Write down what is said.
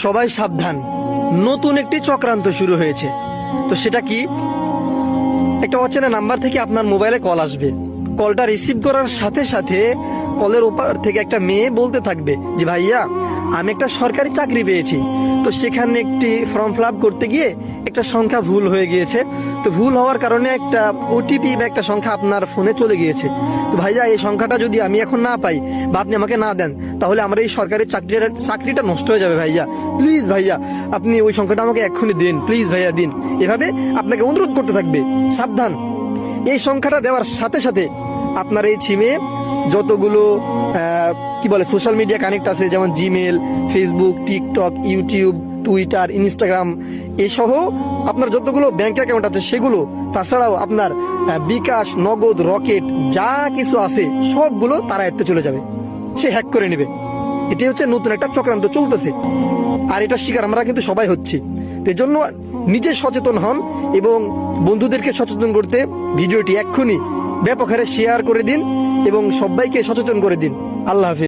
সবাই সাবধান, নতুন একটি চক্রান্ত শুরু হয়েছে। তো সেটা কি? একটা অচেনা নাম্বার থেকে আপনার মোবাইলে কল আসবে। কলটা রিসিভ করার সাথে সাথে কলের ওপার থেকে একটা মেয়ে বলতে থাকবে যে ভাইয়া, আমি একটা সরকারি চাকরি পেয়েছি, তো সেখানে একটি ফর্ম ফিল আপ করতে গিয়ে একটা সংখ্যা ভুল হয়ে গিয়েছে। তো ভুল হওয়ার কারণে একটা ওটিপি বা একটা সংখ্যা আপনার ফোনে চলে গিয়েছে। তো ভাইয়া, এই সংখ্যাটা যদি আমি এখন না পাই বা আপনি আমাকে না দেন, তাহলে আমার এই সরকারি চাকরিটা নষ্ট হয়ে যাবে। ভাইয়া প্লিজ, ভাইয়া আপনি ওই সংখ্যাটা আমাকে এক্ষুনি দিন, প্লিজ ভাইয়া দিন। এভাবে আপনাকে অনুরোধ করতে থাকবে। সাবধান, এই সংখ্যাটা দেওয়ার সাথে সাথে আপনার এই সিমে যতগুলো সোশ্যাল মিডিয়া কানেক্ট আছে, যেমন Gmail, Facebook, TikTok, YouTube, Twitter, Instagram, এসহ আপনার যতগুলো ব্যাংক অ্যাকাউন্ট আছে সেগুলো, তাছাড়াও আপনার বিকাশ, নগদ, রকেট যা কিছু আছে সবগুলো তারা এতে চলে যাবে, সে হ্যাক করে নেবে। এটাই হচ্ছে নতুন একটা চক্রান্ত চলতেছে, আর এটা শিকার আমরা কিন্তু সবাই হচ্ছি। এই জন্য নিজে সচেতন হন এবং বন্ধুদেরকে সচেতন করতে ভিডিওটি এক্ষুনি ব্যাপক হারে শেয়ার করে দিন এবং সবাইকে সচেতন করে দিন। আল্লাহ হাফেজ।